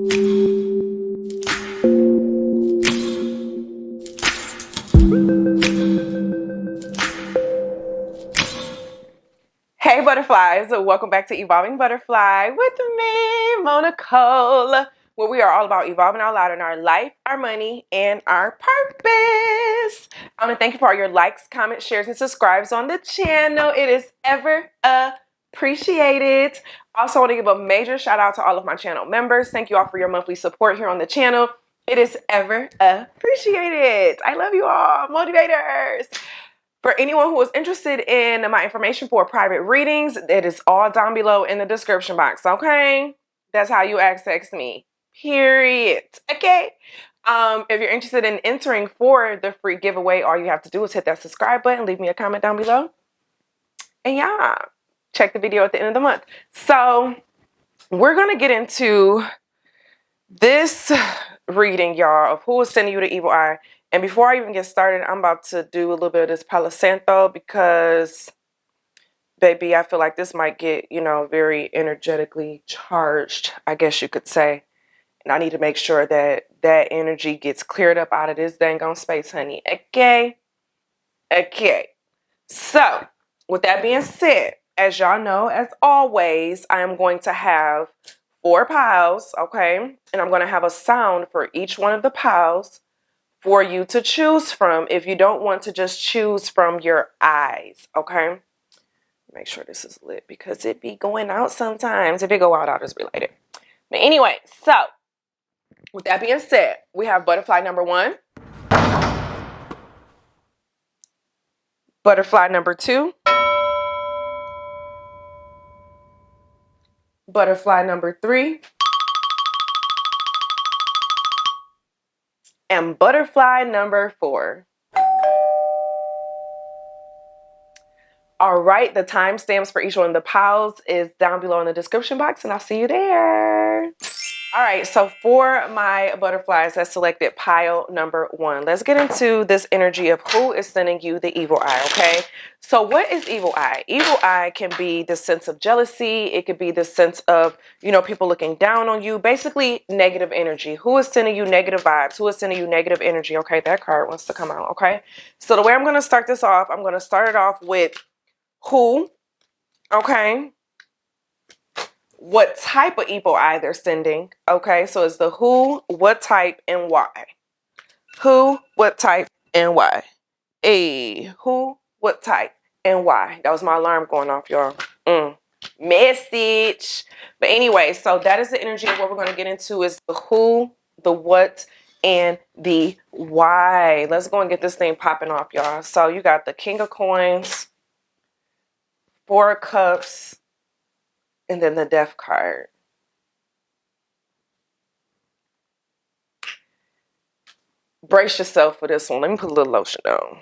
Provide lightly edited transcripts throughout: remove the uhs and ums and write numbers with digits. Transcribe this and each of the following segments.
Hey butterflies, welcome back to Evolving Butterfly with me, Moe Nicole, where we are all about evolving out loud in our life, our money, and our purpose. And thank you for all your likes, comments, shares, and subscribes on the channel. It is ever appreciated. Also want to give a major shout out to all of my channel members. Thank you all for your monthly support here on the channel. It is ever appreciated. I love you all, motivators. For anyone who is interested in my information for private readings, it is all down below in the description box, okay? That's how you access me, period, okay? If you're interested in entering for the free giveaway, all you have to do is hit that subscribe button, leave me a comment down below, and yeah, check the video at the end of the month. So we're going to get into this reading, y'all, of who is sending you the evil eye. And before I even get started, I'm about to do a little bit of this Palo Santo because, baby, I feel like this might get, very energetically charged, I guess you could say. And I need to make sure that that energy gets cleared up out of this dang on space, honey. Okay? Okay. So, with that being said, as y'all know, as always, I am going to have 4 piles, okay? And I'm going to have a sound for each one of the piles for you to choose from if you don't want to just choose from your eyes, okay? Make sure this is lit because it be going out sometimes. If it go out, I'll just relate it. But anyway, so with that being said, we have butterfly number 1, butterfly number 2, butterfly number 3, and butterfly number 4. All right, the timestamps for each one of the piles is down below in the description box, and I'll see you there. All right, so for my butterflies that selected pile number 1, let's get into this energy of who is sending you the evil eye, okay? So what is evil eye? Evil eye can be the sense of jealousy. It could be the sense of, people looking down on you. Basically, negative energy. Who is sending you negative vibes? Who is sending you negative energy? Okay, that card wants to come out, okay? So the way I'm going to start this off, I'm going to start it off with who, okay? What type of evil eye they're sending, okay? So it's the who, what type, and why. Who, what type, and why. Who, what type, and why. That was my alarm going off, y'all. Message. But anyway, so that is the energy of what we're going to get into is the who, the what, and the why. Let's go and get this thing popping off, y'all. So you got the King of Coins, 4 of Cups, and then the Death card. Brace yourself for this one. Let me put a little lotion on.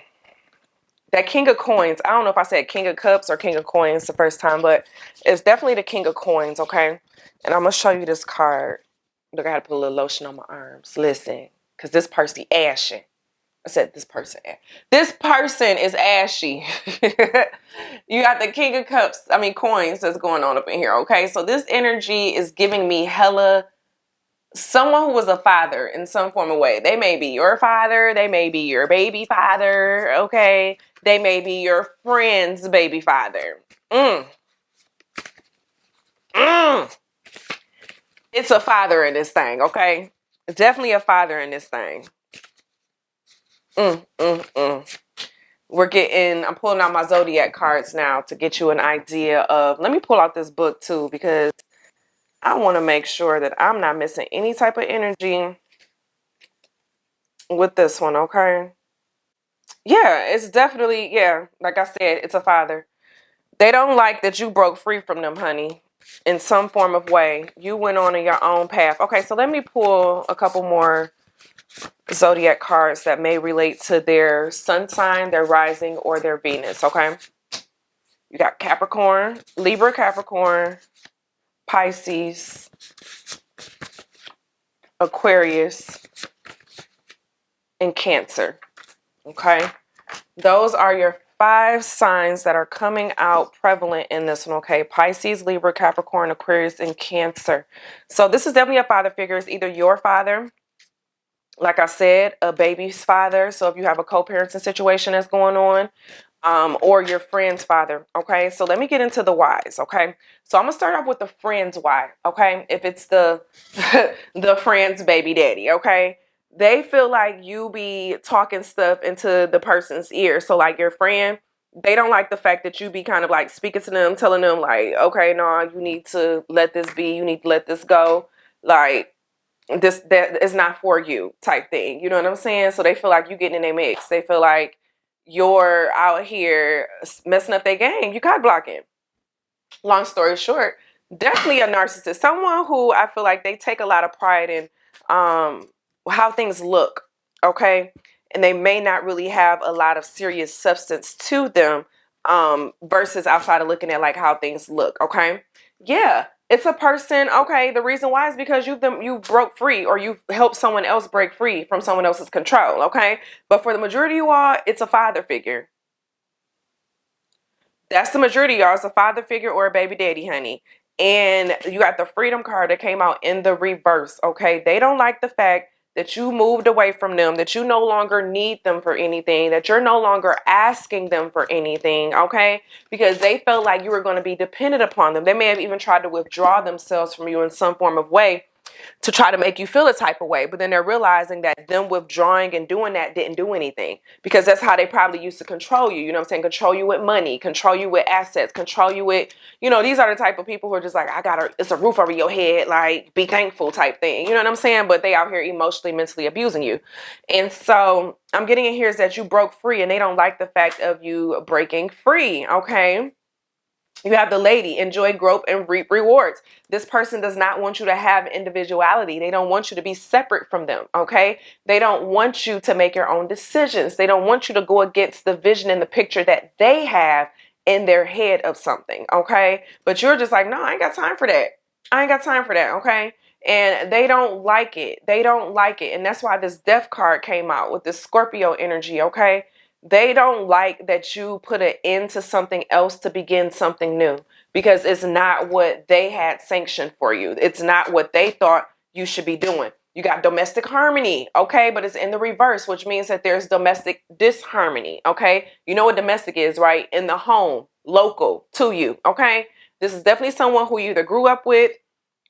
That King of Coins, I don't know if I said King of Cups or King of Coins the first time, but it's definitely the King of Coins, okay? And I'm going to show you this card. Look, I had to put a little lotion on my arms. Listen, because this person ashy. I said this person. This person is ashy. You got the King of Cups, coins that's going on up in here, okay? So this energy is giving me hella someone who was a father in some form of way. They may be your father. They may be your baby father, okay? They may be your friend's baby father. It's a father in this thing, okay? It's definitely a father in this thing. I'm pulling out my zodiac cards now to get you an idea of, let me pull out this book too, because I want to make sure that I'm not missing any type of energy with this one, okay? Yeah, it's definitely, like I said, it's a father. They don't like that you broke free from them, honey, in some form of way. You went on in your own path. Okay, so let me pull a couple more zodiac cards that may relate to their sun sign, their rising, or their Venus, okay? You got Capricorn, Libra, Capricorn, Pisces, Aquarius, and Cancer, okay? Those are your 5 signs that are coming out prevalent in this one, okay? Pisces, Libra, Capricorn, Aquarius, and Cancer. So this is definitely a father figure. It's either your father, like I said, a baby's father. So if you have a co-parenting situation that's going on, or your friend's father. Okay, so let me get into the whys. Okay, so I'm gonna start off with the friend's why. Okay, if it's the the friend's baby daddy. Okay, they feel like you be talking stuff into the person's ear. So like your friend, they don't like the fact that you be kind of like speaking to them, telling them like, okay, no, you need to let this be. You need to let this go. Like this, that is not for you type thing. You know what I'm saying? So they feel like you getting in their mix. They feel like you're out here messing up their game. You cock blocking. Long story short, definitely a narcissist. Someone who I feel like they take a lot of pride in how things look. Okay. And they may not really have a lot of serious substance to them versus outside of looking at like how things look. Okay. Yeah. It's a person, okay, the reason why is because you broke free or you helped someone else break free from someone else's control, okay? But for the majority of y'all, it's a father figure. That's the majority of y'all. It's a father figure or a baby daddy, honey. And you got the freedom card that came out in the reverse, okay? They don't like the fact that you moved away from them, that you no longer need them for anything, that you're no longer asking them for anything, okay? Because they felt like you were going to be dependent upon them. They may have even tried to withdraw themselves from you in some form of way to try to make you feel a type of way. But then they're realizing that them withdrawing and doing that didn't do anything, because that's how they probably used to control you. You know what I'm saying? Control you with money, control you with assets, control you with, you know, these are the type of people who are just like, it's a roof over your head, like be thankful type thing. You know what I'm saying? But they out here emotionally, mentally abusing you. And so I'm getting in here is that you broke free and they don't like the fact of you breaking free. Okay. You have the lady, enjoy growth and reap rewards. This person does not want you to have individuality. They don't want you to be separate from them, okay? They don't want you to make your own decisions. They don't want you to go against the vision and the picture that they have in their head of something, okay? But you're just like, no, I ain't got time for that. I ain't got time for that, okay? And they don't like it. They don't like it. And that's why this death card came out with this Scorpio energy, okay? They don't like that you put an end to something else to begin something new, because it's not what they had sanctioned for you. It's not what they thought you should be doing. You got domestic harmony, okay? But it's in the reverse, which means that there's domestic disharmony, okay? You know what domestic is, right? In the home, local to you, okay? This is definitely someone who you either grew up with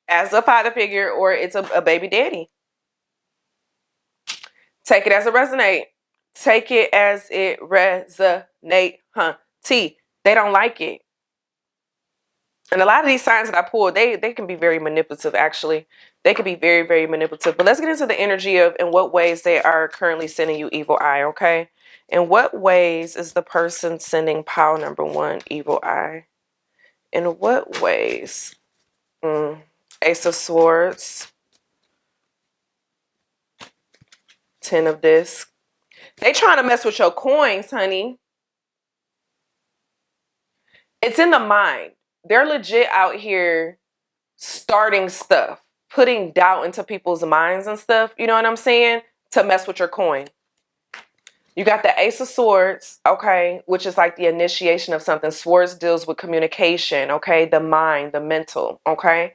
as a father figure or it's a baby daddy. Take it as it resonate. Take it as it resonate, huh? T. They don't like it. And a lot of these signs that I pulled, they can be very manipulative, actually. They can be very, very manipulative. But let's get into the energy of in what ways they are currently sending you evil eye, okay? In what ways is the person sending pile number 1 evil eye? In what ways? Ace of Swords. 10 of Discs. They trying to mess with your coins, honey. It's in the mind. They're legit out here starting stuff, putting doubt into people's minds and stuff. You know what I'm saying? To mess with your coin. You got the Ace of Swords, okay, which is like the initiation of something. Swords deals with communication, okay, the mind, the mental, okay.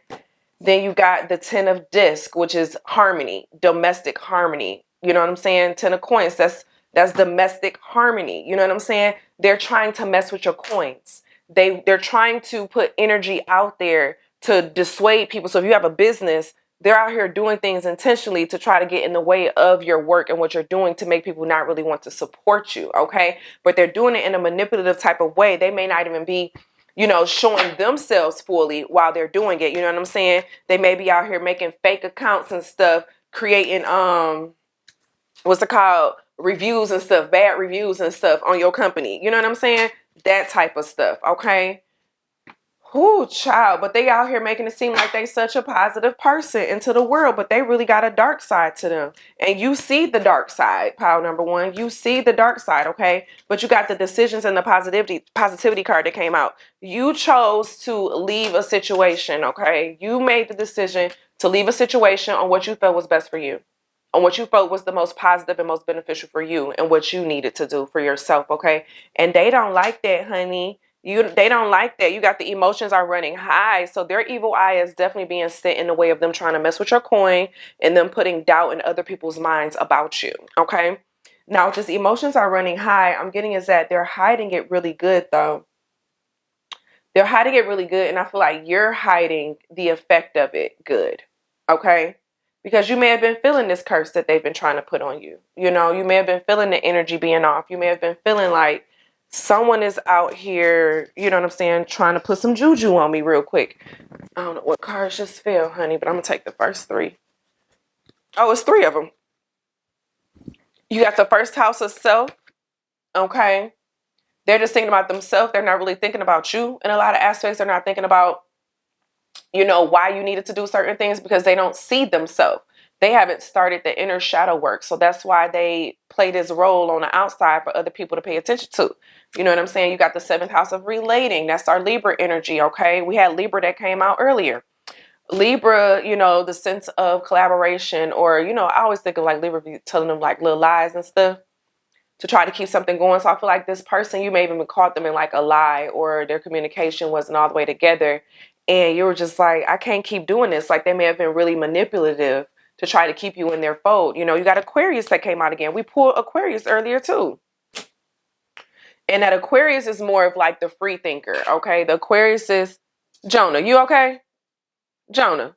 Then you got the 10 of Disc, which is harmony, domestic harmony. You know what I'm saying? 10 of Coins, that's domestic harmony. You know what I'm saying? They're trying to mess with your coins. They're trying to put energy out there to dissuade people. So if you have a business, they're out here doing things intentionally to try to get in the way of your work and what you're doing to make people not really want to support you, okay? But they're doing it in a manipulative type of way. They may not even be, you know, showing themselves fully while they're doing it. You know what I'm saying? They may be out here making fake accounts and stuff, creating, what's it called? Reviews and stuff, bad reviews and stuff on your company. You know what I'm saying? That type of stuff, okay? Whoo, child. But they out here making it seem like they such a positive person into the world, but they really got a dark side to them. And you see the dark side, pile number 1. You see the dark side, okay? But you got the decisions and the positivity card that came out. You chose to leave a situation, okay? You made the decision to leave a situation on what you felt was best for you. on what you felt was the most positive and most beneficial for you and what you needed to do for yourself, okay? And they don't like that, honey. They don't like that. You got the emotions are running high. So their evil eye is definitely being set in the way of them trying to mess with your coin and them putting doubt in other people's minds about you, okay? Now, if these emotions are running high, I'm getting is that they're hiding it really good, though. They're hiding it really good, and I feel like you're hiding the effect of it good, okay? Because you may have been feeling this curse that they've been trying to put on you. You know, you may have been feeling the energy being off. You may have been feeling like someone is out here, you know what I'm saying, trying to put some juju on me real quick. I don't know what cards just fell, honey, but I'm going to take the first three. Oh, it's three of them. You got the first house of self, okay? They're just thinking about themselves. They're not really thinking about you in a lot of aspects. They're not thinking about, you know, why you needed to do certain things because they don't see themselves. They haven't started the inner shadow work. So that's why they play this role on the outside for other people to pay attention to. You know what I'm saying? You got the seventh house of relating. That's our Libra energy, okay? We had Libra that came out earlier. Libra, you know, the sense of collaboration, or, you know, I always think of like Libra telling them like little lies and stuff to try to keep something going. So I feel like this person, you may have even caught them in like a lie, or their communication wasn't all the way together. And you were just like, I can't keep doing this. Like they may have been really manipulative to try to keep you in their fold. You know, you got Aquarius that came out again. We pulled Aquarius earlier too. And that Aquarius is more of like the free thinker. Okay. The Aquarius is Jonah. You okay? Jonah.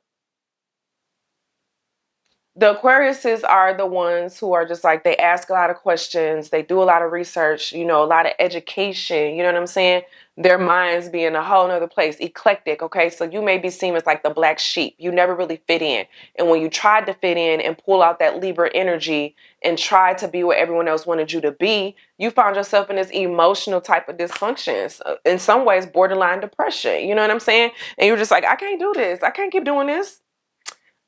The Aquariuses are the ones who are just like, they ask a lot of questions. They do a lot of research, you know, a lot of education. You know what I'm saying? Their minds be in a whole nother place, eclectic. Okay. So you may be seen as like the black sheep. You never really fit in. And when you tried to fit in and pull out that Libra energy and try to be what everyone else wanted you to be, you found yourself in this emotional type of dysfunctions, in some ways, borderline depression. You know what I'm saying? And you're just like, I can't do this. I can't keep doing this.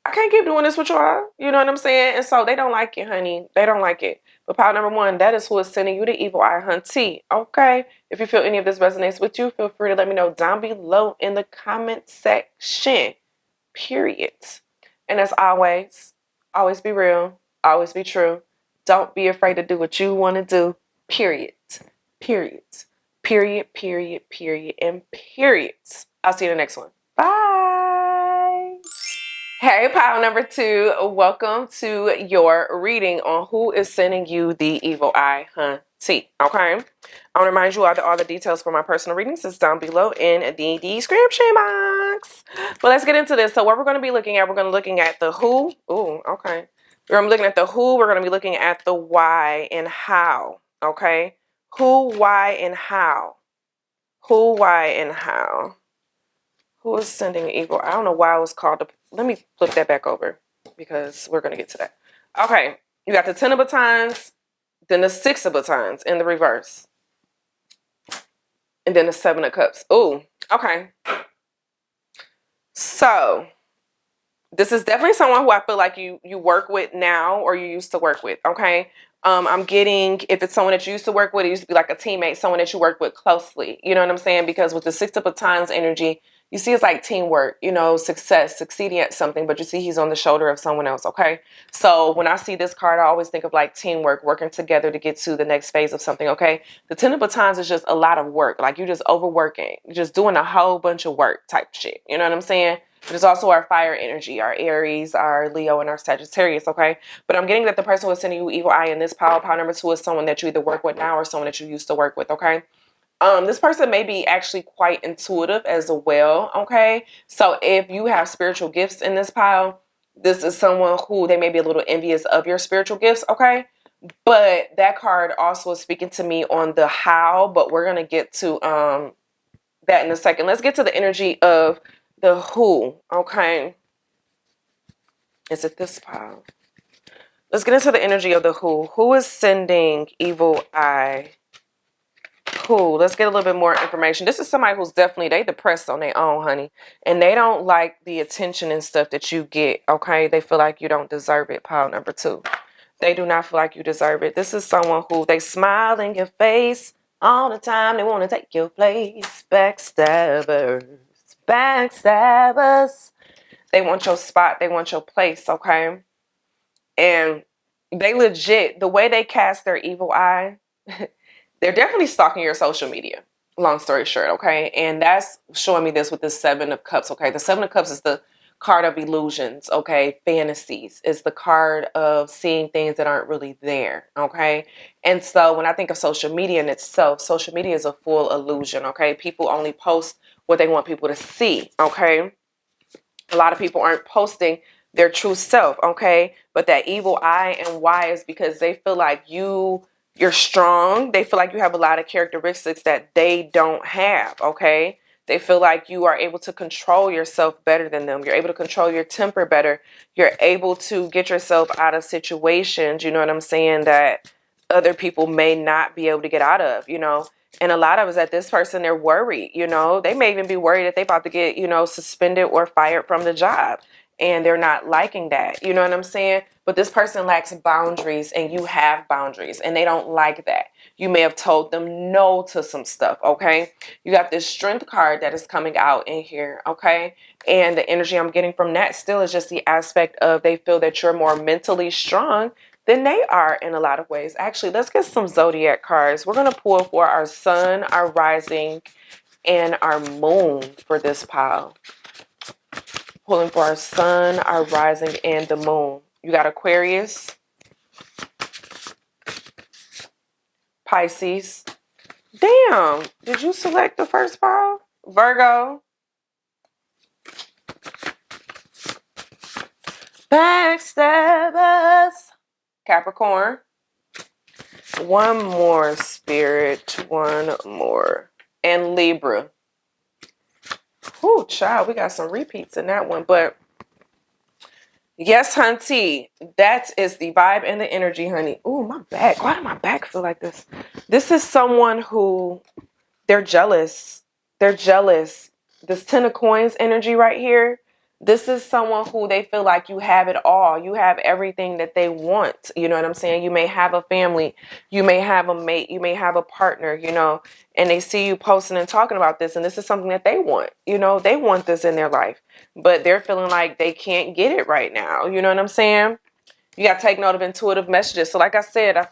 I can't keep doing this with y'all. You know what I'm saying? And so they don't like it, honey. They don't like it. But power number one, that is who is sending you the evil eye, hunty. Okay? If you feel any of this resonates with you, feel free to let me know down below in the comment section. Period. And as always be real. Always be true. Don't be afraid to do what you want to do. Period. Period. Period. Period. Period. And period. I'll see you in the next one. Bye. Hey, pile number two, welcome to your reading on who is sending you the evil eye, hunty. Okay, I want to remind you all the details for my personal readings is down below in the description box. But let's get into this. So what we're going to be looking at, we're going to be looking at the who. Ooh, okay. We're going to be looking at the who. We're going to be looking at the why and how. Okay, who, why, and how. Who, why, and how. Who is sending evil? I don't know why it was called. Let me flip that back over because we're going to get to that. Okay. You got the 10 of batons, then the 6 of batons in the reverse. And then the 7 of cups. Ooh. Okay. So this is definitely someone who I feel like you work with now or you used to work with. Okay. I'm getting, if it's someone that you used to work with, it used to be like a teammate, someone that you work with closely. You know what I'm saying? Because with the 6 of batons energy, you see it's like teamwork, you know, success, succeeding at something, but you see he's on the shoulder of someone else, okay? So when I see this card, I always think of like teamwork, working together to get to the next phase of something, okay? The 10 of batons is just a lot of work. Like you're just overworking, you're just doing a whole bunch of work type shit. You know what I'm saying? There's also our fire energy, our Aries, our Leo, and our Sagittarius, okay? But I'm getting that the person who is sending you evil eye in this pile number two is someone that you either work with now or someone that you used to work with, okay? This person may be actually quite intuitive as well, okay? So if you have spiritual gifts in this pile, this is someone who they may be a little envious of your spiritual gifts, okay? But that card also is speaking to me on the how, but we're going to get to that in a second. Let's get to the energy of the who, okay? Is it this pile? Let's get into the energy of the who. Who is sending evil eye? Cool. Let's get a little bit more information. This is somebody who's definitely, they depressed on their own, honey. And they don't like the attention and stuff that you get, okay? They feel like you don't deserve it, pile number two. They do not feel like you deserve it. This is someone who, they smile in your face all the time. They want to take your place. Backstabbers. Backstabbers. They want your spot. They want your place, okay? And they legit, the way they cast their evil eye, they're definitely stalking your social media. Long story short, okay? And that's showing me this with the Seven of Cups, okay? The Seven of Cups is the card of illusions, okay? Fantasies. It's the card of seeing things that aren't really there, okay? And so when I think of social media in itself, social media is a full illusion, okay? People only post what they want people to see, okay? A lot of people aren't posting their true self, okay? But that evil eye, and why, is because they feel like you're strong. They feel like you have a lot of characteristics that they don't have, okay? They feel like you are able to control yourself better than them. You're able to control your temper better. You're able to get yourself out of situations, you know what I'm saying, that other people may not be able to get out of, you know? And a lot of us, that this person, they're worried, you know, they may even be worried that they about to get, you know, suspended or fired from the job. And they're not liking that. You know what I'm saying? But this person lacks boundaries, and you have boundaries, and they don't like that. You may have told them no to some stuff, okay? You got this strength card that is coming out in here, okay? And the energy I'm getting from that still is just the aspect of they feel that you're more mentally strong than they are in a lot of ways. Actually, let's get some zodiac cards. We're going to pull for our sun, our rising, and our moon for this pile. Pulling for our sun, our rising, and the moon. You got Aquarius, Pisces. Damn, did you select the first pile? Virgo. Backstabbers. Capricorn. One more, Spirit. One more. And Libra. Whew, child, we got some repeats in that one. But yes, hunty, that is the vibe and the energy, honey. Ooh, my back. Why did my back feel like this? This is someone who, they're jealous. They're jealous. This Ten of Coins energy right here. This is someone who they feel like you have it all. You have everything that they want. You know what I'm saying? You may have a family. You may have a mate. You may have a partner, you know, and they see you posting and talking about this. And this is something that they want. You know, they want this in their life, but they're feeling like they can't get it right now. You know what I'm saying? You got to take note of intuitive messages. So like I said, I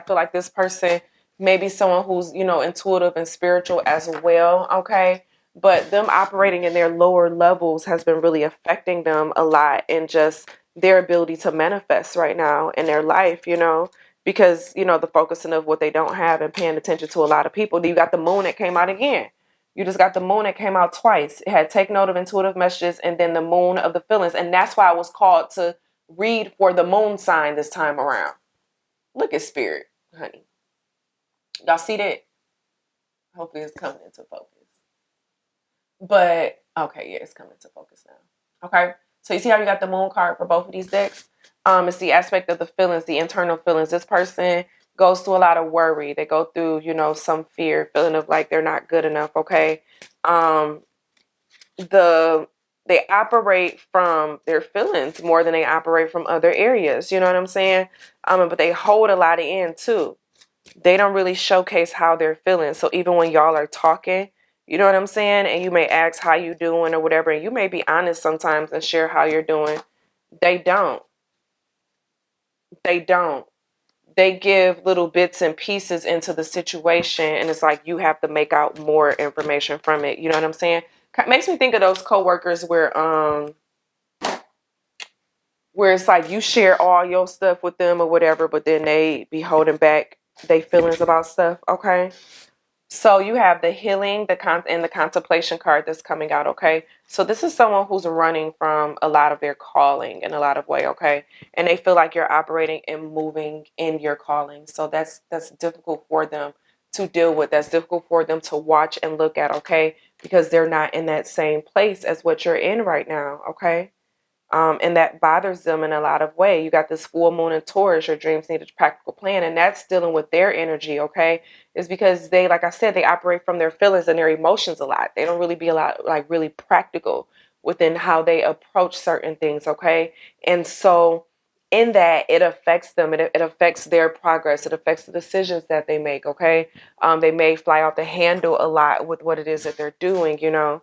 feel like this person may be someone who's, you know, intuitive and spiritual as well. Okay. But them operating in their lower levels has been really affecting them a lot, and just their ability to manifest right now in their life, you know, because, you know, the focusing of what they don't have and paying attention to a lot of people. You got the moon that came out again. You just got the moon that came out twice. It had take note of intuitive messages, and then the moon of the feelings. And that's why I was called to read for the moon sign this time around. Look at Spirit, honey. Y'all see that? Hopefully it's coming into focus. But, okay, yeah, it's coming into focus now. Okay, so you see how you got the moon card for both of these decks? It's the aspect of the feelings, the internal feelings. This person goes through a lot of worry. They go through, you know, some fear, feeling of like they're not good enough, okay? They operate from their feelings more than they operate from other areas. You know what I'm saying? But they hold a lot of in too. They don't really showcase how they're feeling. So even when y'all are talking, you know what I'm saying? And you may ask how you doing or whatever, and you may be honest sometimes and share how you're doing. They don't. They don't. They give little bits and pieces into the situation, and it's like you have to make out more information from it. You know what I'm saying? Makes me think of those coworkers where it's like you share all your stuff with them or whatever, but then they be holding back their feelings about stuff. Okay. So you have the healing, and the contemplation card that's coming out. Okay. So this is someone who's running from a lot of their calling in a lot of way. Okay. And they feel like you're operating and moving in your calling. So that's difficult for them to deal with. That's difficult for them to watch and look at. Okay. Because they're not in that same place as what you're in right now. Okay. And that bothers them in a lot of ways. You got this full moon in Taurus, your dreams need a practical plan, and that's dealing with their energy, okay? It's because they, like I said, they operate from their feelings and their emotions a lot. They don't really be a lot, like really practical within how they approach certain things, okay? And so in that, it affects them. It affects their progress. It affects the decisions that they make, okay? They may fly off the handle a lot with what it is that they're doing, you know?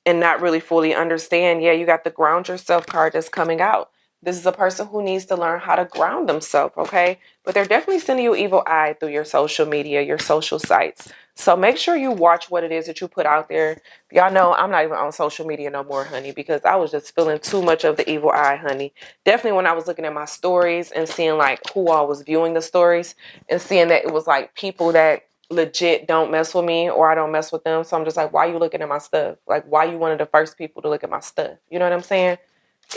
And not really fully understand. Yeah, you got the ground yourself card that's coming out. This is a person who needs to learn how to ground themselves, okay? But they're definitely sending you evil eye through your social media, your social sites. So make sure you watch what it is that you put out there. Y'all know I'm not even on social media no more, honey, because I was just feeling too much of the evil eye, honey. Definitely when I was looking at my stories and seeing like who all was viewing the stories and seeing that it was like people that legit don't mess with me or I don't mess with them. So I'm just like, why are you looking at my stuff? Like, why are you one of the first people to look at my stuff? You know what I'm saying?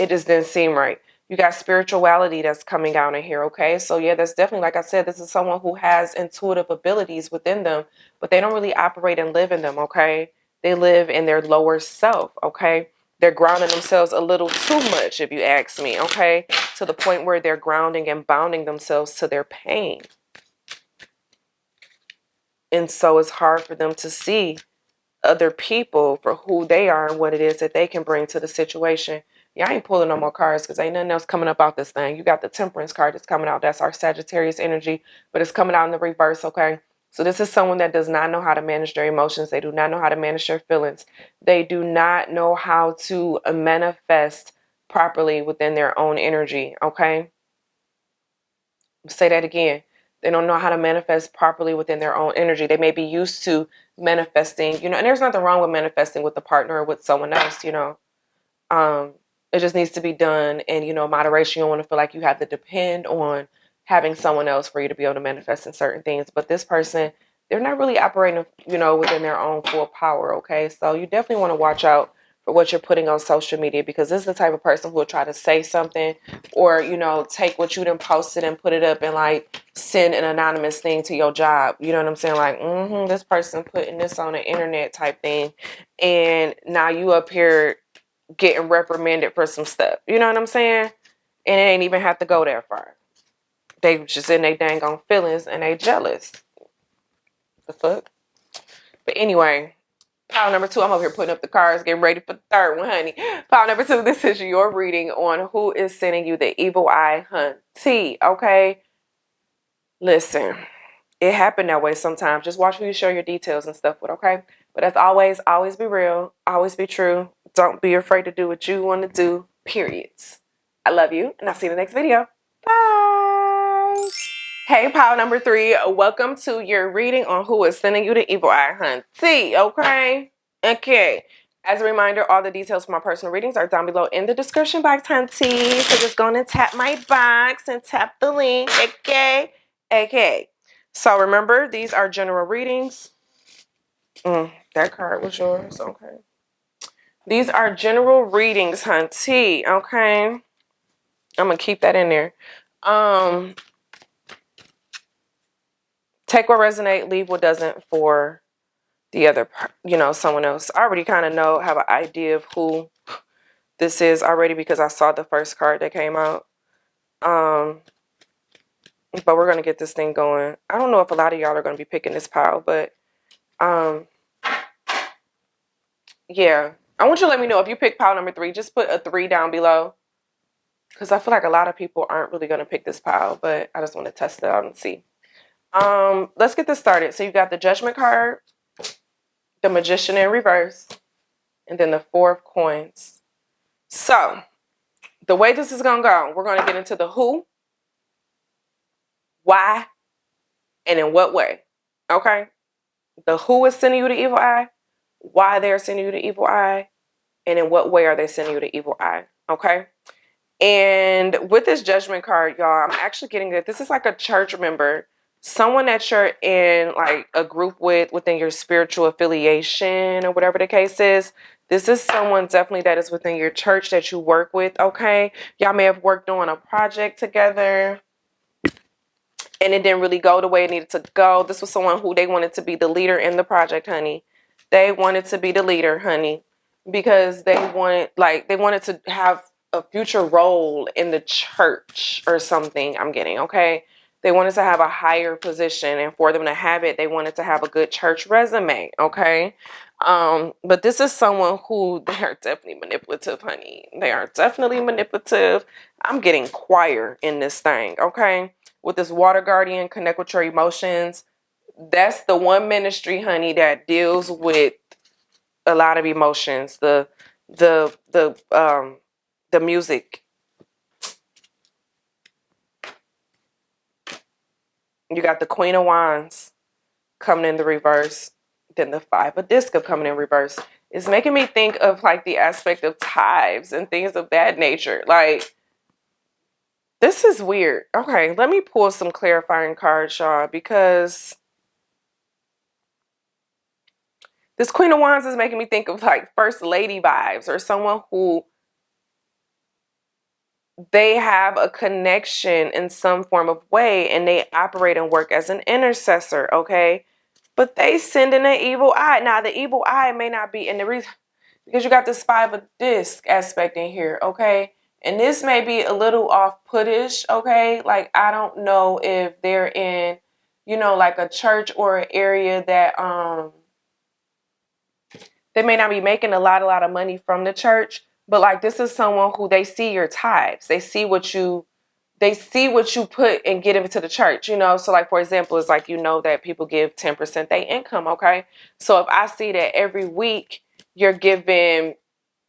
It just didn't seem right. You got spirituality that's coming out in here, okay? So yeah, that's definitely, like I said, this is someone who has intuitive abilities within them, but they don't really operate and live in them, okay? They live in their lower self, okay? They're grounding themselves a little too much, if you ask me, okay? To the point where they're grounding and bounding themselves to their pain. And so it's hard for them to see other people for who they are and what it is that they can bring to the situation. Yeah, I ain't pulling no more cards because ain't nothing else coming up out this thing. You got the Temperance card that's coming out. That's our Sagittarius energy, but it's coming out in the reverse, okay? So this is someone that does not know how to manage their emotions. They do not know how to manage their feelings. They do not know how to manifest properly within their own energy, okay? Say that again. They don't know how to manifest properly within their own energy. They may be used to manifesting, and there's nothing wrong with manifesting with a partner or with someone else. Um, it just needs to be done in, moderation. You don't want to feel like you have to depend on having someone else for you to be able to manifest in certain things. But this person, they're not really operating, within their own full power. Okay. So you definitely want to watch out for what you're putting on social media, because this is the type of person who will try to say something or, take what you done posted and put it up and like send an anonymous thing to your job. You know what I'm saying? Like, this person putting this on the internet type thing. And now you up here getting reprimanded for some stuff. You know what I'm saying? And it ain't even have to go that far. They just in their dang on feelings and they jealous. The fuck? But anyway, pile number 2, I'm over here putting up the cards, getting ready for the third one, honey. Pile number 2, this is your reading on who is sending you the evil eye hunty, okay? Listen, it happened that way sometimes. Just watch who you share your details and stuff with, okay? But as always be real, always be true. Don't be afraid to do what you want to do, periods. I love you, and I'll see you in the next video. Bye. Hey, pile number 3, welcome to your reading on who is sending you the evil eye hunty, okay? Okay. As a reminder, all the details for my personal readings are down below in the description box, hunty. So just go and tap my box and tap the link, okay? Okay. So remember, these are general readings. That card was yours, okay. These are general readings, hunty, okay? I'm going to keep that in there. Take what resonates, leave what doesn't for the other, someone else. I already kind of have an idea of who this is already because I saw the first card that came out. But we're going to get this thing going. I don't know if a lot of y'all are going to be picking this pile, but yeah. I want you to let me know if you pick pile number 3. Just put a 3 down below, because I feel like a lot of people aren't really going to pick this pile, but I just want to test it out and see. Let's get this started. So you got the Judgment card, the Magician in reverse, and then the 4 of coins. So the way this is going to go, we're going to get into the who, why, and in what way. Okay? The who is sending you the evil eye, why they're sending you the evil eye, and in what way are they sending you the evil eye. Okay? And with this Judgment card, y'all, I'm actually getting that this is like a church member, someone that you're in like a group with within your spiritual affiliation or whatever the case is. This is someone definitely that is within your church that you work with, okay? Y'all may have worked on a project together and it didn't really go the way it needed to go. This was someone who they wanted to be the leader in the project, honey. They wanted to be the leader, honey, because they wanted to have a future role in the church or something, I'm getting, okay? They wanted to have a higher position, and for them to have it, they wanted to have a good church resume, okay? But this is someone who, they are definitely manipulative, honey. They are definitely manipulative. I'm getting choir in this thing, okay? With this Water Guardian, connect with your emotions. That's the one ministry, honey, that deals with a lot of emotions. The music. You got the Queen of Wands coming in the reverse. Then the Five of Discs coming in reverse. It's making me think of like the aspect of tithes and things of that nature. Like, this is weird. Okay, let me pull some clarifying cards, y'all, because this Queen of Wands is making me think of like First Lady vibes, or someone who they have a connection in some form of way and they operate and work as an intercessor, okay? But they send in an evil eye. Now, the evil eye may not be in the reason, because you got this Five of Disc aspect in here, okay? And this may be a little off-puttish, okay? Like, I don't know if they're in, you know, like a church or an area that they may not be making a lot of money from the church, but like, this is someone who they see your tithes. They see what you put and get into the church, you know? So like, for example, it's like, you know, that people give 10% their income, okay? So if I see that every week you're giving,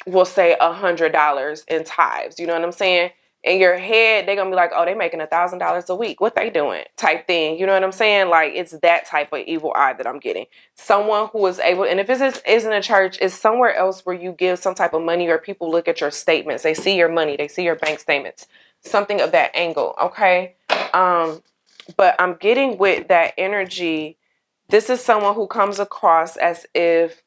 we'll say $100 in tithes, you know what I'm saying? In your head, they're gonna be like, oh, they making $1,000 a week. What they doing? Type thing. You know what I'm saying? Like, it's that type of evil eye that I'm getting. Someone who is able, and if it isn't a church, it's somewhere else where you give some type of money, or people look at your statements. They see your money. They see your bank statements. Something of that angle. Okay. But I'm getting with that energy. This is someone who comes across as if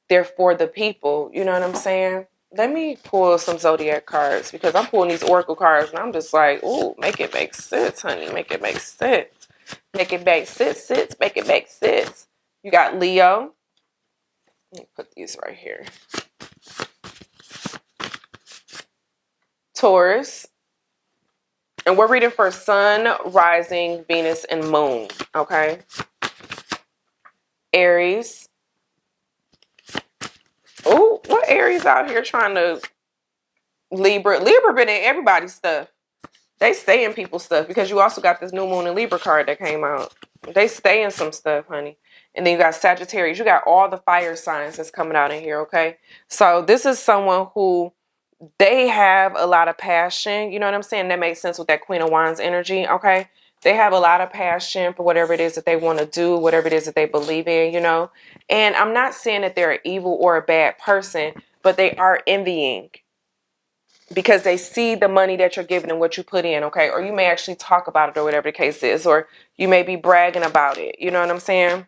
they're for the people. You know what I'm saying? Let me pull some zodiac cards, because I'm pulling these oracle cards and I'm just like, ooh, make it make sense, honey. Make it make sense. Make it make sense. Make it make sense. You got Leo. Let me put these right here. Taurus. And we're reading for Sun, Rising, Venus, and Moon. Okay. Aries. Oh, what Aries out here trying to Libra? Libra been in everybody's stuff. They stay in people's stuff, because you also got this new moon and Libra card that came out. They stay in some stuff, honey. And then you got Sagittarius. You got all the fire signs that's coming out in here, okay? So this is someone who, they have a lot of passion. You know what I'm saying? That makes sense with that Queen of Wands energy, okay? They have a lot of passion for whatever it is that they want to do, whatever it is that they believe in, you know? And I'm not saying that they're evil or a bad person, but they are envying, because they see the money that you're giving and what you put in, okay? Or you may actually talk about it, or whatever the case is, or you may be bragging about it, you know what I'm saying?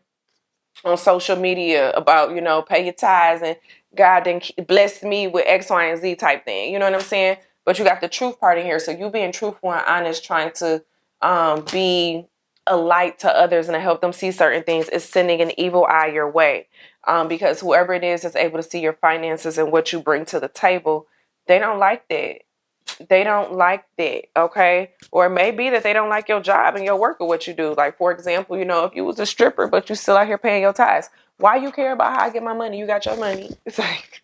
On social media about, you know, pay your tithes and God then blessed me with X, Y, and Z type thing, you know what I'm saying? But you got the truth part in here. So you being truthful and honest, trying to be a light to others and to help them see certain things, is sending an evil eye your way. Because whoever it is that's able to see your finances and what you bring to the table, they don't like that. They don't like that, okay? Or it may be that they don't like your job and your work or what you do. Like, for example, you know, if you was a stripper, but you still out here paying your tithes, why you care about how I get my money? You got your money. It's like,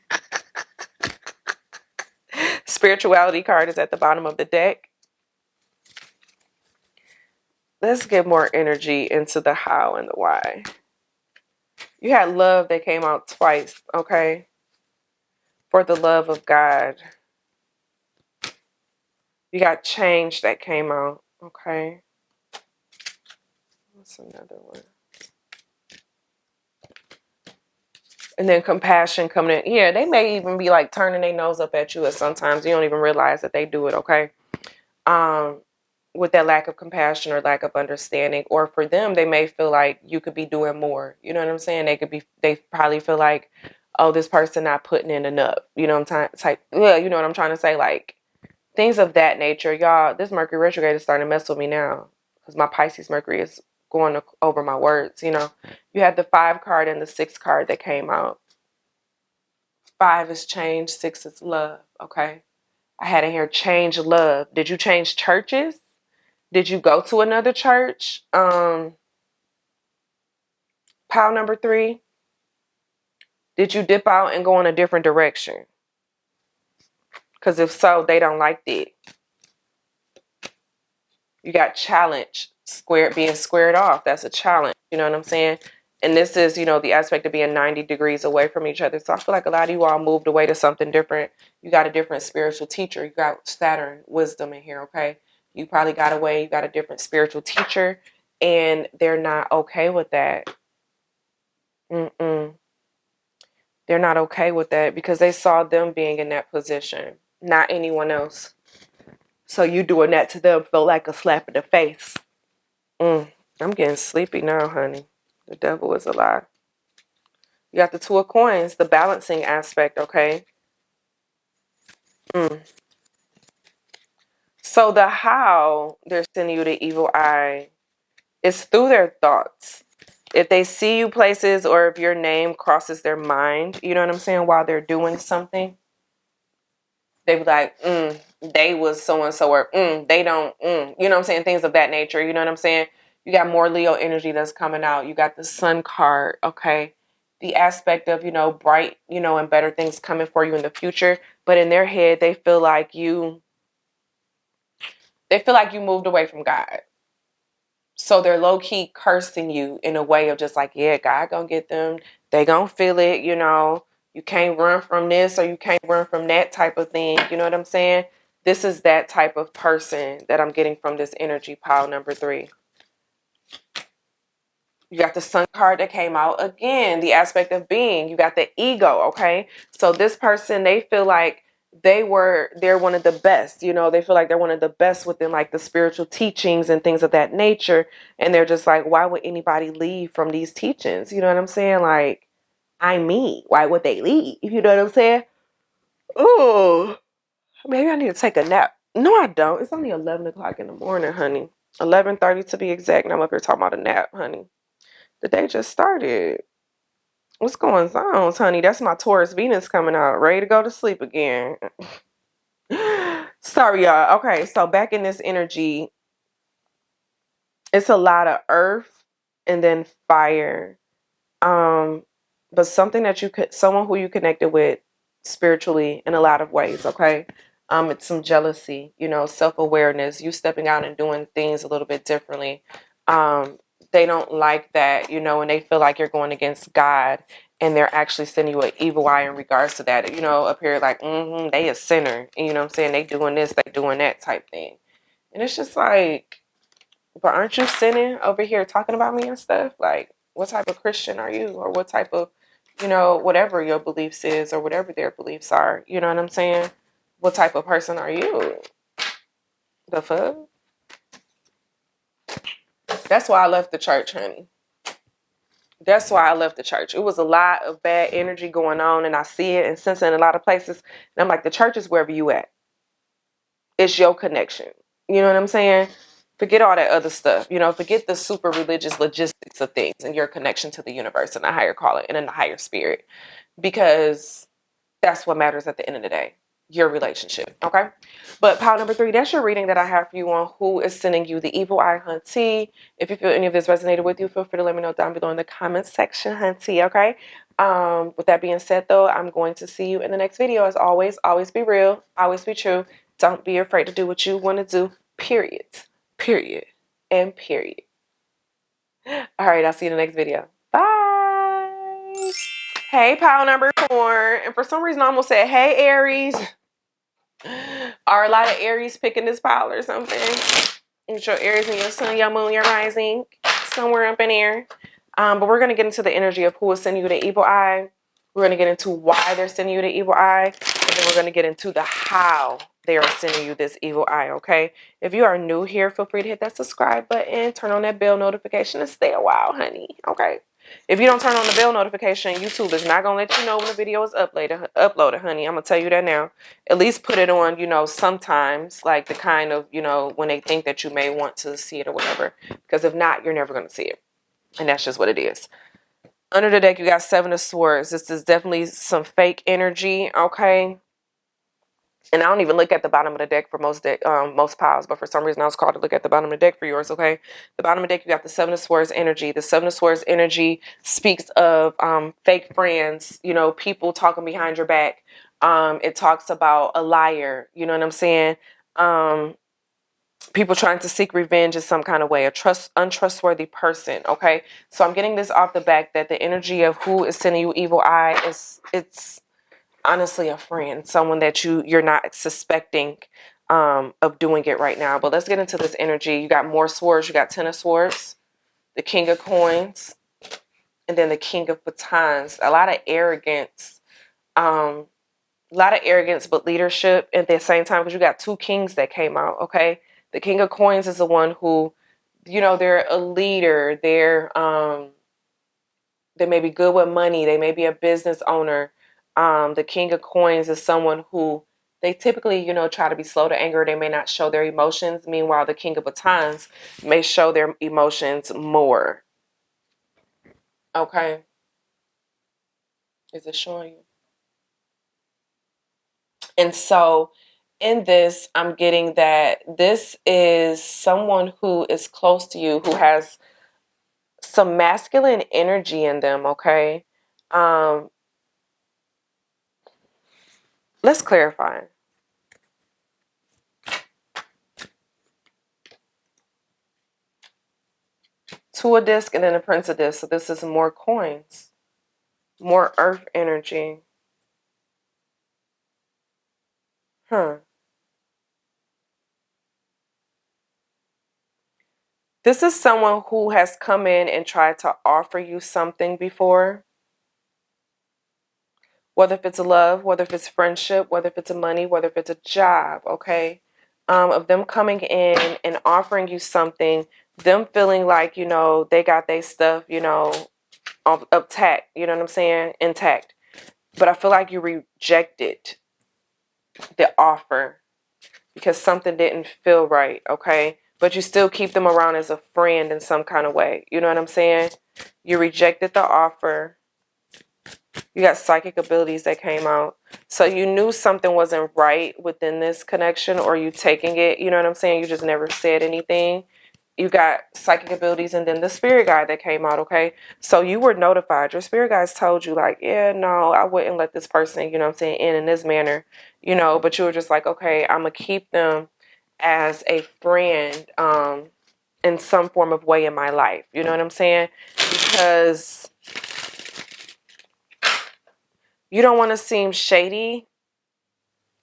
spirituality card is at the bottom of the deck. Let's get more energy into the how and the why. You had love that came out twice, okay? For the love of God. You got change that came out, okay? What's another one? And then compassion coming in. Yeah, they may even be like turning their nose up at you, and sometimes you don't even realize that they do it, okay? With that lack of compassion or lack of understanding. Or for them, they may feel like you could be doing more. You know what I'm saying? They probably feel like, oh, this person not putting in enough. You know what I'm you know what I'm trying to say? Like, things of that nature. Y'all, this Mercury retrograde is starting to mess with me now, because my Pisces Mercury is going over my words, you know. You had the 5 card and the 6 card that came out. 5 is change, 6 is love, okay? I had in here change love. Did you change churches? Did you go to another church? Pile number 3. Did you dip out and go in a different direction? Because if so, they don't like it. You got challenge, being squared off. That's a challenge. You know what I'm saying? And this is, you know, the aspect of being 90 degrees away from each other. So I feel like a lot of you all moved away to something different. You got a different spiritual teacher. You got Saturn wisdom in here, okay? You probably got away, you got a different spiritual teacher, and they're not okay with that. They're not okay with that because they saw them being in that position, not anyone else. So you doing that to them feel like a slap in the face. I'm getting sleepy now, honey. The devil is a lie. You got the Two of Coins, the balancing aspect, okay? So the how they're sending you the evil eye is through their thoughts. If they see you places or if your name crosses their mind, you know what I'm saying, while they're doing something, they be like, they was so-and-so, or they don't, you know what I'm saying, things of that nature, you know what I'm saying? You got more Leo energy that's coming out. You got the Sun card, okay? The aspect of, bright, and better things coming for you in the future. But in their head, they feel like you moved away from God. So they're low-key cursing you in a way of just like, yeah, God gonna get them. They gonna feel it, You can't run from this or you can't run from that type of thing. You know what I'm saying? This is that type of person that I'm getting from this energy pile number 3. You got the Sun card that came out again, the aspect of being. You got the ego, okay? So this person, they feel like they're one of the best, they feel like they're one of the best within like the spiritual teachings and things of that nature. And they're just like, why would anybody leave from these teachings? You know what I'm saying? Like, I'm me. Why would they leave? You know what I'm saying? Oh, maybe I need to take a nap. No, I don't. It's only 11 o'clock in the morning, honey. 11:30 to be exact. And I'm up here talking about a nap, honey. The day just started. What's going on, honey? That's my Taurus Venus coming out, ready to go to sleep again. Sorry, y'all. Okay, so back in this energy, it's a lot of earth and then fire. But something that someone who you connected with spiritually in a lot of ways, okay? It's some jealousy, self-awareness, you stepping out and doing things a little bit differently. They don't like that, and they feel like you're going against God, and they're actually sending you an evil eye in regards to that, up here like, they a sinner, you know what I'm saying? They doing this, they doing that type thing. And it's just like, but aren't you sinning over here talking about me and stuff? Like, what type of Christian are you? Or what type of, whatever your beliefs is or whatever their beliefs are. You know what I'm saying? What type of person are you? The fuck? That's why I left the church, honey. That's why I left the church. It was a lot of bad energy going on, and I see it and sense it in a lot of places. And I'm like, the church is wherever you at. It's your connection. You know what I'm saying? Forget all that other stuff. Forget the super religious logistics of things and your connection to the universe and the higher calling and in the higher spirit. Because that's what matters at the end of the day. Your relationship. Okay? But pile number 3, that's your reading that I have for you on who is sending you the evil eye, hunty. If you feel any of this resonated with you, feel free to let me know down below in the comment section, hunty. Okay? With that being said, though, I'm going to see you in the next video. As always be real. Always be true. Don't be afraid to do what you want to do. Period. Period. And period. All right, I'll see you in the next video. Bye. Hey, pile number 4. And for some reason, I almost said, hey, Aries. Are a lot of Aries picking this pile or something? It's your Aries and your sun, your moon, your rising. Somewhere up in here. But we're going to get into the energy of who is sending you the evil eye. We're going to get into why they're sending you the evil eye. And then we're going to get into the how they are sending you this evil eye, okay? If you are new here, feel free to hit that subscribe button. Turn on that bell notification and stay a while, honey, okay? If you don't turn on the bell notification, YouTube is not going to let you know when the video is uploaded, honey. I'm going to tell you that now. At least put it on, sometimes, like the kind of, when they think that you may want to see it or whatever. Because if not, you're never going to see it. And that's just what it is. Under the deck, you got 7 of Swords. This is definitely some fake energy, okay? And I don't even look at the bottom of the deck for most piles, but for some reason I was called to look at the bottom of the deck for yours, okay? The bottom of the deck, you got the 7 of Swords energy. The 7 of Swords energy speaks of fake friends, people talking behind your back. It talks about a liar, you know what I'm saying? People trying to seek revenge in some kind of way, untrustworthy person, okay? So I'm getting this off the back that the energy of who is sending you evil eye it's honestly a friend, someone that you're not suspecting of doing it right now. But let's get into this energy. You got more swords. You got 10 of swords, the king of coins, and then the king of batons. A lot of arrogance. But leadership at the same time, because you got two kings that came out. Okay, the king of coins is the one who, they're a leader. They may be good with money. They may be a business owner. The king of coins is someone who they typically, try to be slow to anger. They may not show their emotions. Meanwhile, the king of batons may show their emotions more. Okay. Is it showing you? And so in this, I'm getting that this is someone who is close to you, who has some masculine energy in them. Okay. Let's clarify. Two a disc and then a prince of disc. So this is more coins, more earth energy. This is someone who has come in and tried to offer you something before. Whether if it's love, whether if it's friendship, whether if it's money, whether if it's a job, okay? Of them coming in and offering you something, them feeling like, they got their stuff, intact, you know what I'm saying? Intact. But I feel like you rejected the offer because something didn't feel right, okay? But you still keep them around as a friend in some kind of way. You know what I'm saying? You rejected the offer. You got psychic abilities that came out. So you knew something wasn't right within this connection, or you taking it, you know what I'm saying? You just never said anything. You got psychic abilities, and then the spirit guide that came out, okay? So you were notified. Your spirit guides told you, like, yeah, no, I wouldn't let this person, you know what I'm saying, in this manner, but you were just like, okay, I'm going to keep them as a friend in some form of way in my life. You know what I'm saying? Because you don't want to seem shady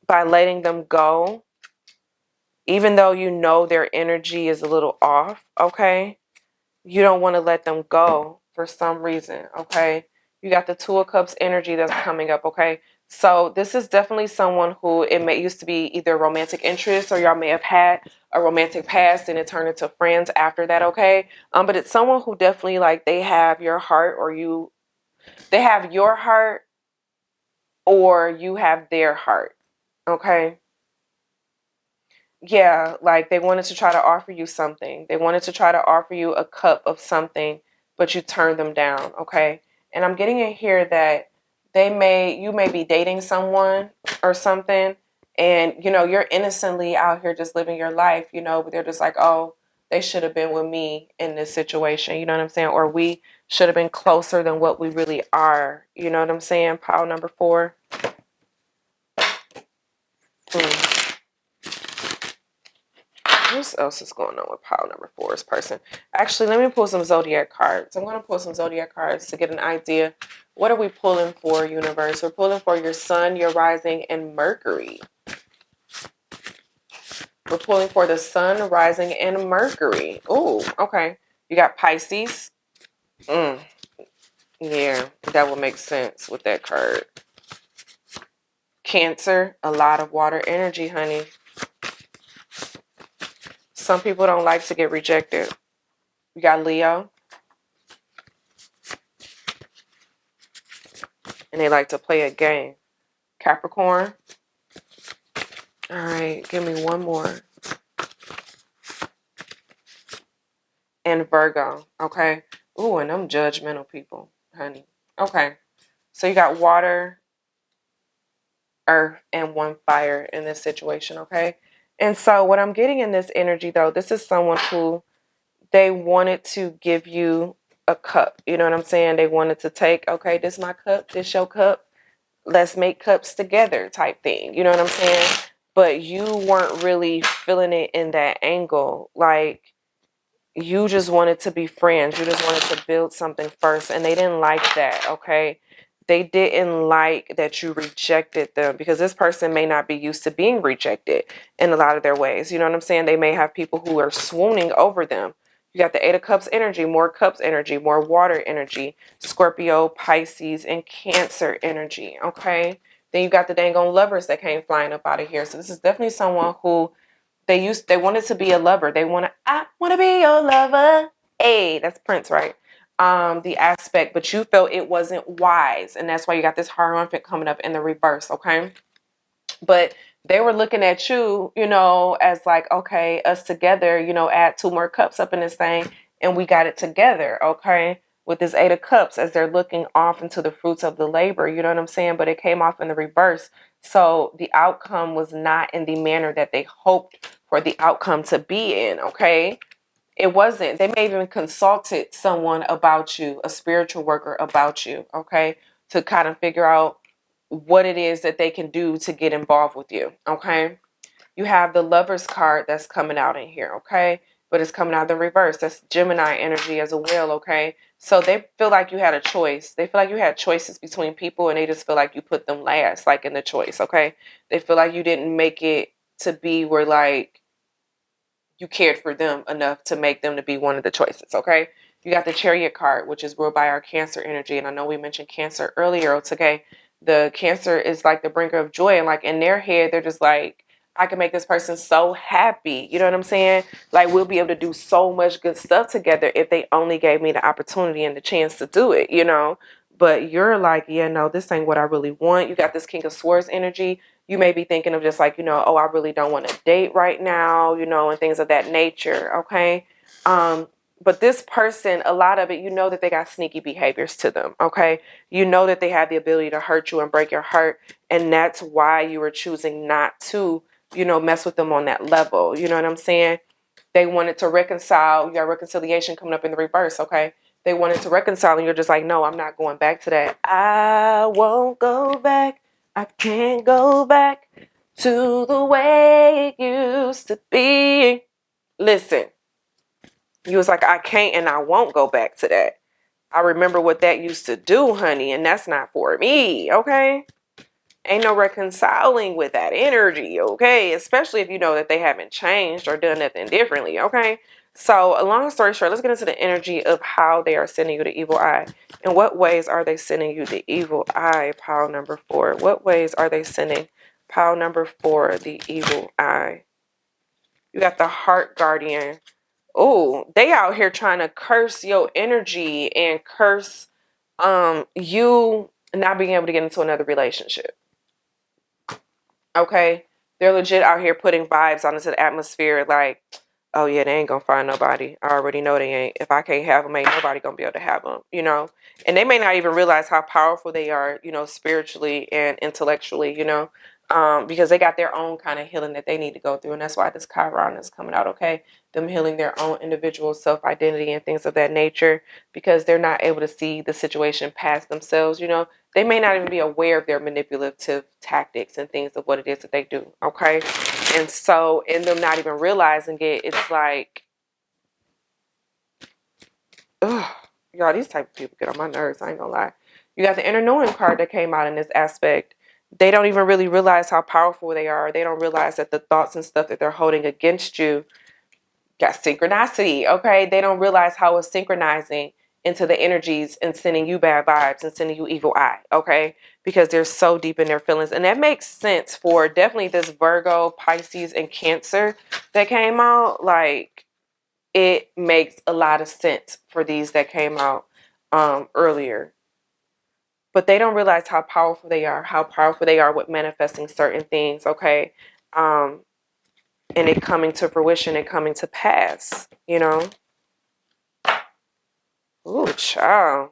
by letting them go, even though their energy is a little off, okay? You don't want to let them go for some reason, okay? You got the Two of Cups energy that's coming up, okay? So this is definitely someone who it may used to be either romantic interest, or y'all may have had a romantic past and it turned into friends after that, okay? But it's someone who definitely, like, they have your heart, or they have your heart, or you have their heart, okay? Yeah, like they wanted to try to offer you something. They wanted to try to offer you a cup of something, but you turned them down, okay? And I'm getting in here that you may be dating someone or something, and you're innocently out here just living your life, but they're just like, oh, they should have been with me in this situation, you know what I'm saying? Or we should have been closer than what we really are, you know what I'm saying? Pile number 4. What else is going on with pile number 4's person? Actually, let me pull some zodiac cards. I'm going to pull some zodiac cards to get an idea. What are we pulling for, universe? We're pulling for your sun, your rising, and Mercury. We're pulling for the sun, rising, and Mercury. Oh, okay. You got Pisces. Yeah, that would make sense with that card. Cancer, a lot of water energy, honey. Some people don't like to get rejected. You got Leo. And they like to play a game. Capricorn. All right, give me one more. And Virgo, okay? Ooh, and them judgmental people, honey. Okay, so you got water, earth, and one fire in this situation, okay? And so what I'm getting in this energy, though, this is someone who they wanted to give you a cup. You know what I'm saying? They wanted to take, okay, this is my cup, this your cup. Let's make cups together type thing. You know what I'm saying? But you weren't really feeling it in that angle. Like, you just wanted to be friends. You just wanted to build something first. And they didn't like that, okay? They didn't like that you rejected them, because this person may not be used to being rejected in a lot of their ways. You know what I'm saying? They may have people who are swooning over them. You got the Eight of Cups energy, more water energy, Scorpio, Pisces, and Cancer energy. Okay. Then you got the dang on Lovers that came flying up out of here. So this is definitely someone who they wanted to be a lover. I want to be your lover. Hey, that's Prince, right? The aspect, but you felt it wasn't wise, and that's why you got this Hierophant coming up in the reverse. Okay. But they were looking at you, as like, okay, us together, add 2 more cups up in this thing and we got it together. Okay. With this Eight of Cups, as they're looking off into the fruits of the labor, you know what I'm saying? But it came off in the reverse. So the outcome was not in the manner that they hoped for the outcome to be in. Okay. It wasn't. They may have even consulted someone about you, a spiritual worker about you, okay, to kind of figure out what it is that they can do to get involved with you, okay? You have the Lover's card that's coming out in here, okay? But it's coming out the reverse. That's Gemini energy as well, okay? So they feel like you had a choice. They feel like you had choices between people, and they just feel like you put them last, like in the choice, okay? They feel like you didn't make it to be where, like, you cared for them enough to make them to be one of the choices, okay? You got the Chariot card, which is ruled by our Cancer energy. And I know we mentioned Cancer earlier today. The Cancer is like the bringer of joy. And like in their head, they're just like, I can make this person so happy. You know what I'm saying? Like, we'll be able to do so much good stuff together if they only gave me the opportunity and the chance to do it. But you're like, yeah, no, this ain't what I really want. You got this King of Swords energy. You may be thinking of just like, oh, I really don't want to date right now, and things of that nature. Okay. But this person, a lot of it, that they got sneaky behaviors to them. Okay. That they have the ability to hurt you and break your heart. And that's why you were choosing not to, mess with them on that level. You know what I'm saying? They wanted to reconcile. You got reconciliation coming up in the reverse. Okay. They wanted to reconcile, and you're just like, no, I'm not going back to that. I won't go back. I can't go back to the way it used to be. Listen, you was like, I can't and I won't go back to that. I remember what that used to do, honey, and that's not for me, okay? Ain't no reconciling with that energy, okay? Especially if you know that they haven't changed or done nothing differently, okay? So, a long story short, let's get into the energy of how they are sending you the evil eye. In what ways are they sending you the evil eye, pile number 4? What ways are they sending pile number 4 the evil eye? You got the Heart Guardian. Oh, they out here trying to curse your energy and curse you not being able to get into another relationship. Okay, they're legit out here putting vibes onto the atmosphere like, oh yeah, they ain't gonna find nobody. I already know they ain't. If I can't have them, ain't nobody gonna be able to have them. And they may not even realize how powerful they are, spiritually and intellectually, because they got their own kind of healing that they need to go through. And that's why this Chiron is coming out, okay? Them healing their own individual self-identity and things of that nature, because they're not able to see the situation past themselves, they may not even be aware of their manipulative tactics and things of what it is that they do, okay? And so in them not even realizing it, it's like, ugh, y'all, these type of people get on my nerves, I ain't gonna lie. You got the Inner Knowing card that came out in this aspect. They don't even really realize how powerful they are. They don't realize that the thoughts and stuff that they're holding against you got synchronicity, okay? They don't realize how it's synchronizing into the energies and sending you bad vibes and sending you evil eye, okay? Because they're so deep in their feelings. And that makes sense for definitely this Virgo, Pisces, and Cancer that came out. Like, it makes a lot of sense for these that came out earlier. But they don't realize how powerful they are with manifesting certain things, okay? And it coming to fruition and coming to pass, Ooh, child.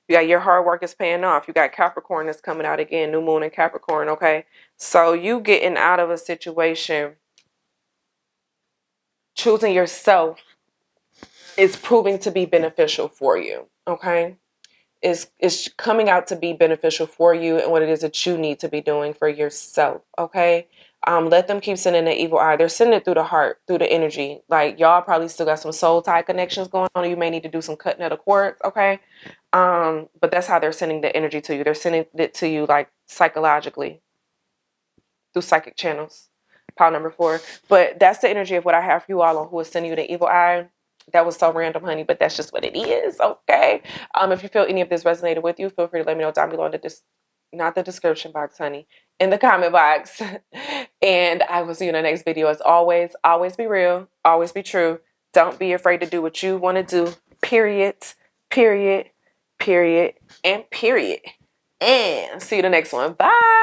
You got your hard work is paying off. You got Capricorn that's coming out again, new moon in Capricorn, okay? So you getting out of a situation, choosing yourself is proving to be beneficial for you, okay? Is coming out to be beneficial for you and what it is that you need to be doing for yourself, okay? Let them keep sending the evil eye. They're sending it through the heart, through the energy. Like, y'all probably still got some soul tie connections going on. You may need to do some cutting of the cords, okay? But that's how they're sending the energy to you. They're sending it to you like psychologically through psychic channels. Pile number 4. But that's the energy of what I have for you all on who is sending you the evil eye. That was so random, honey, but that's just what it is. Okay. If you feel any of this resonated with you, feel free to let me know down below in the not the description box, honey, in the comment box. And I will see you in the next video. As always, always be real, always be true. Don't be afraid to do what you want to do. Period. Period. Period. And period. And see you in the next one. Bye.